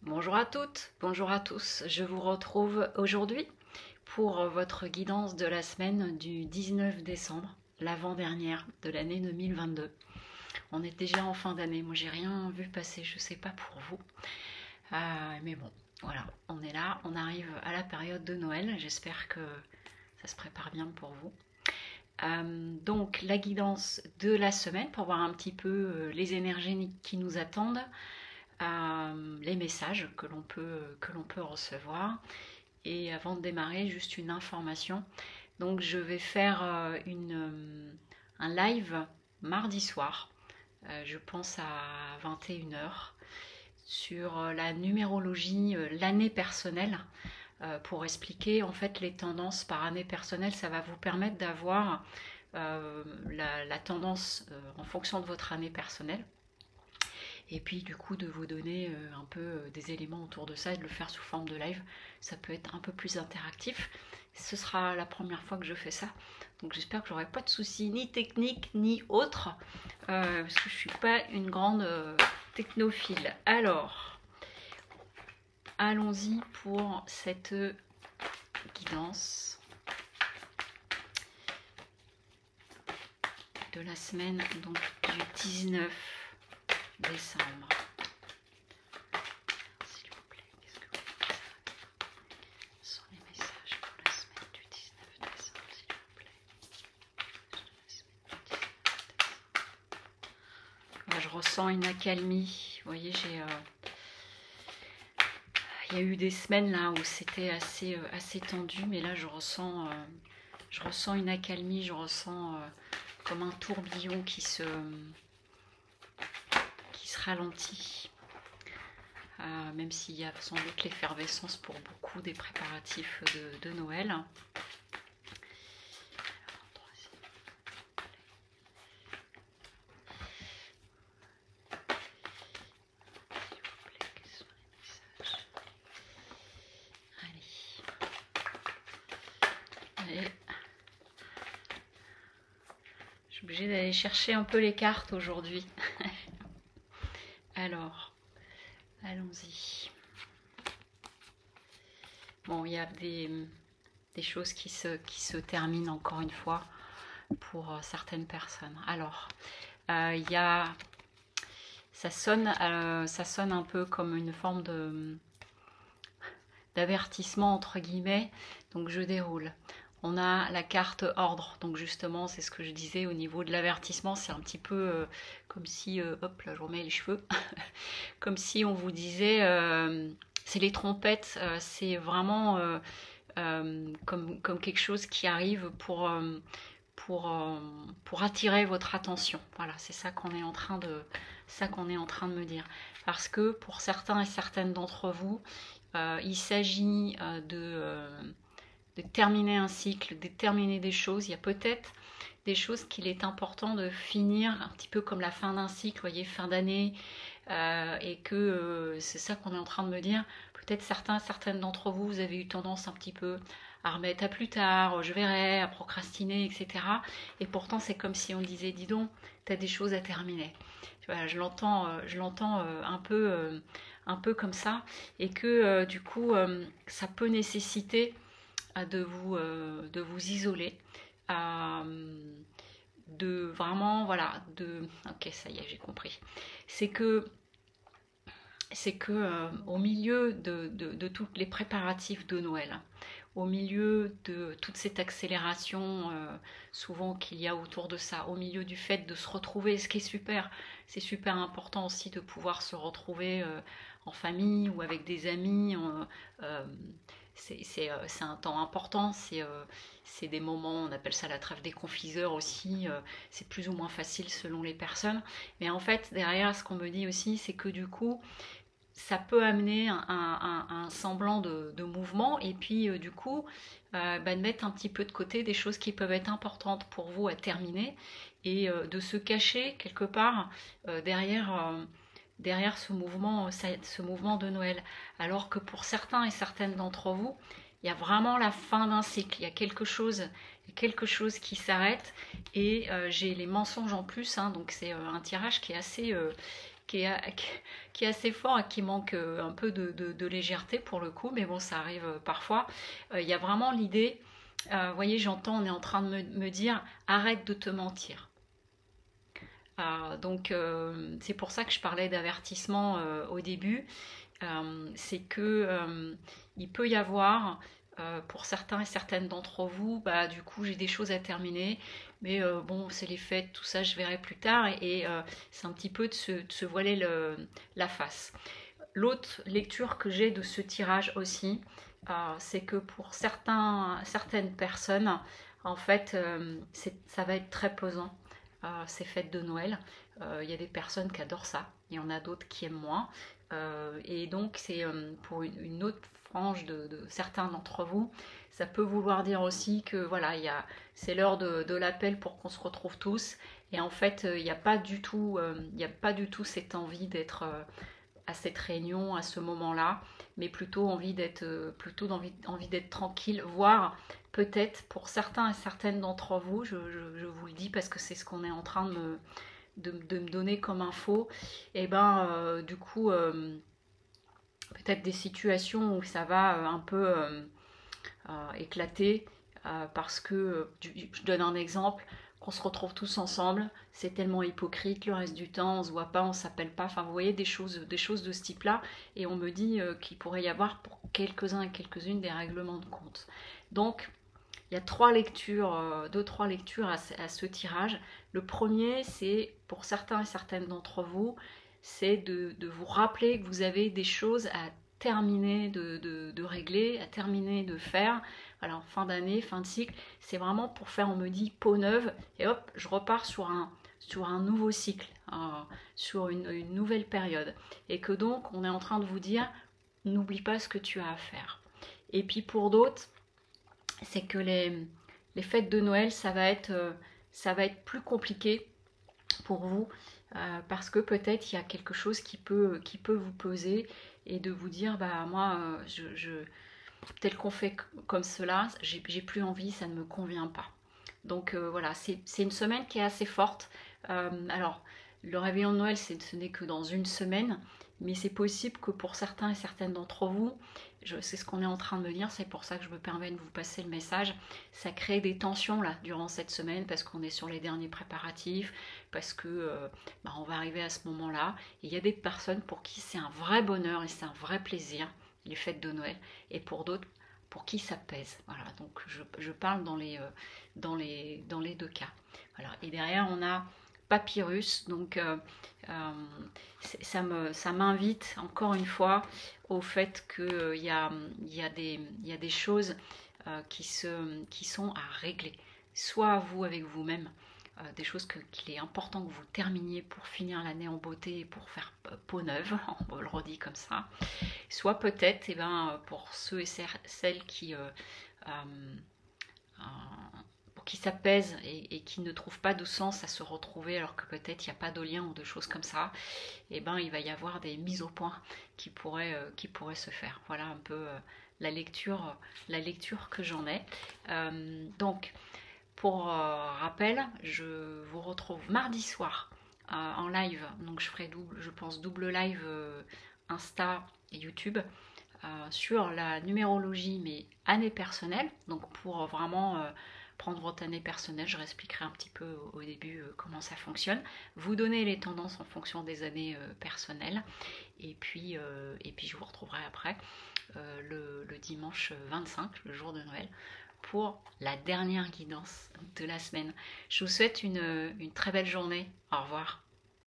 Bonjour à toutes, bonjour à tous. Je vous retrouve aujourd'hui pour votre guidance de la semaine du 19 décembre, l'avant-dernière de l'année 2022. On est déjà en fin d'année, moi j'ai rien vu passer, je sais pas pour vous. Mais bon, voilà, on est là, on arrive à la période de Noël, j'espère que ça se prépare bien pour vous. Donc la guidance de la semaine pour voir un petit peu les énergies qui nous attendent, les messages que l'on peut recevoir. Et avant de démarrer, juste une information. Donc je vais faire un live mardi soir, je pense à 21h, sur la numérologie, l'année personnelle, pour expliquer en fait les tendances par année personnelle. Ça va vous permettre d'avoir la tendance en fonction de votre année personnelle. Et puis du coup de vous donner un peu des éléments autour de ça et de le faire sous forme de live. Ça peut être un peu plus interactif. Ce sera la première fois que je fais ça. Donc j'espère que j'aurai pas de soucis ni techniques ni autres. Parce que je suis pas une grande technophile. Alors, allons-y pour cette guidance de la semaine donc, du 19 décembre. S'il vous plaît, qu'est-ce que vous savez? Ce sont les messages pour la semaine du 19 décembre, s'il vous plaît. Là, je ressens une accalmie. Vous voyez, il y a eu des semaines là où c'était assez tendu, mais là je ressens une accalmie, je ressens comme un tourbillon qui se ralentit, même s'il y a sans doute l'effervescence pour beaucoup des préparatifs de Noël. Allez. Je suis obligée d'aller chercher un peu les cartes aujourd'hui. Alors, allons-y. Bon, il y a des choses qui se terminent encore une fois pour certaines personnes. Alors, il y a... ça sonne un peu comme une forme d'avertissement entre guillemets. Donc je déroule. On a la carte ordre, donc justement c'est ce que je disais au niveau de l'avertissement, c'est un petit peu comme si, hop là je remets les cheveux, comme si on vous disait, c'est les trompettes, c'est vraiment comme quelque chose qui arrive pour attirer votre attention. Voilà, c'est ça qu'on est en train de me dire. Parce que pour certains et certaines d'entre vous, il s'agit de terminer un cycle, de terminer des choses. Il y a peut-être des choses qu'il est important de finir, un petit peu comme la fin d'un cycle, vous voyez, fin d'année, et que c'est ça qu'on est en train de me dire. Peut-être certaines d'entre vous, vous avez eu tendance un petit peu à remettre à plus tard, je verrai, à procrastiner, etc. Et pourtant, c'est comme si on disait, dis donc, tu as des choses à terminer. Voilà, je l'entends un peu comme ça, et que du coup, ça peut nécessiter de vous isoler, de vraiment, voilà, ok, ça y est, j'ai compris. C'est que au milieu de tous les préparatifs de Noël, au milieu de toute cette accélération souvent qu'il y a autour de ça, au milieu du fait de se retrouver, ce qui est super, c'est super important aussi de pouvoir se retrouver en famille ou avec des amis. C'est un temps important, c'est des moments, on appelle ça la trêve des confiseurs aussi, c'est plus ou moins facile selon les personnes. Mais en fait, derrière, ce qu'on me dit aussi, c'est que du coup, ça peut amener un semblant de mouvement et puis du coup de mettre un petit peu de côté des choses qui peuvent être importantes pour vous à terminer et de se cacher quelque part derrière ce mouvement de Noël. Alors que pour certains et certaines d'entre vous, il y a vraiment la fin d'un cycle, il y a quelque chose qui s'arrête et j'ai les mensonges en plus, hein, donc c'est un tirage qui est qui est assez fort et qui manque un peu de légèreté pour le coup, mais bon, ça arrive parfois. Il y a vraiment l'idée, vous voyez, j'entends, on est en train de me dire, arrête de te mentir. Donc c'est pour ça que je parlais d'avertissement au début. C'est que il peut y avoir pour certains et certaines d'entre vous, bah, du coup j'ai des choses à terminer, mais bon c'est les fêtes, tout ça je verrai plus tard, et c'est un petit peu de se voiler la face. L'autre lecture que j'ai de ce tirage aussi, c'est que pour certaines personnes, en fait, ça va être très pesant, ces fêtes de Noël. Il y a des personnes qui adorent ça, il y en a d'autres qui aiment moins. Et donc, c'est pour une autre frange de certains d'entre vous, ça peut vouloir dire aussi que voilà, c'est l'heure de l'appel pour qu'on se retrouve tous. Et en fait, il n'y a pas du tout, il n'y a pas du tout cette envie d'être à cette réunion, à ce moment-là, mais plutôt envie d'être tranquille, voire peut-être pour certains et certaines d'entre vous, je vous le dis parce que c'est ce qu'on est en train de me donner comme info, et ben du coup peut-être des situations où ça va un peu éclater, parce que je donne un exemple, qu'on se retrouve tous ensemble, c'est tellement hypocrite, le reste du temps on se voit pas, on s'appelle pas, enfin vous voyez des choses de ce type là, et on me dit qu'il pourrait y avoir pour quelques-uns et quelques-unes des règlements de compte. Donc il y a deux, trois lectures à ce tirage. Le premier, c'est pour certains et certaines d'entre vous, c'est de vous rappeler que vous avez des choses à terminer de régler, à terminer de faire. Alors, fin d'année, fin de cycle, c'est vraiment pour faire, on me dit, peau neuve, et hop, je repars sur un nouveau cycle, sur une nouvelle période. Et que donc, on est en train de vous dire, n'oublie pas ce que tu as à faire. Et puis pour d'autres, c'est que les fêtes de Noël, ça va être plus compliqué pour vous, parce que peut-être il y a quelque chose qui peut vous peser, et de vous dire, bah moi, tel qu'on fait comme cela, j'ai plus envie, ça ne me convient pas. Donc voilà, c'est une semaine qui est assez forte. Alors, le réveillon de Noël, ce n'est que dans une semaine, mais c'est possible que pour certains et certaines d'entre vous, c'est ce qu'on est en train de me dire, c'est pour ça que je me permets de vous passer le message, ça crée des tensions là durant cette semaine, parce qu'on est sur les derniers préparatifs, parce que on va arriver à ce moment-là. Et il y a des personnes pour qui c'est un vrai bonheur et c'est un vrai plaisir, les fêtes de Noël, et pour d'autres, pour qui ça pèse. Voilà, donc je parle dans les deux cas. Voilà. Et derrière, on a Papyrus, donc ça m'invite encore une fois au fait qu'il y a des choses qui sont à régler, soit à vous avec vous-même, des choses qu'il est important que vous terminiez pour finir l'année en beauté et pour faire peau neuve, on le redit comme ça, soit peut-être pour ceux et celles qui s'apaisent et qui ne trouvent pas de sens à se retrouver, alors que peut-être il n'y a pas de lien ou de choses comme ça, il va y avoir des mises au point qui pourraient se faire. Voilà un peu la lecture que j'en ai. Donc, pour rappel, je vous retrouve mardi soir en live. Donc je ferai double live Insta et YouTube sur la numérologie, mais année personnelle. Donc pour vraiment prendre votre année personnelle, je réexpliquerai un petit peu au début comment ça fonctionne. Vous donner les tendances en fonction des années personnelles. Et puis je vous retrouverai après le dimanche 25, le jour de Noël, pour la dernière guidance de la semaine. Je vous souhaite une très belle journée. Au revoir.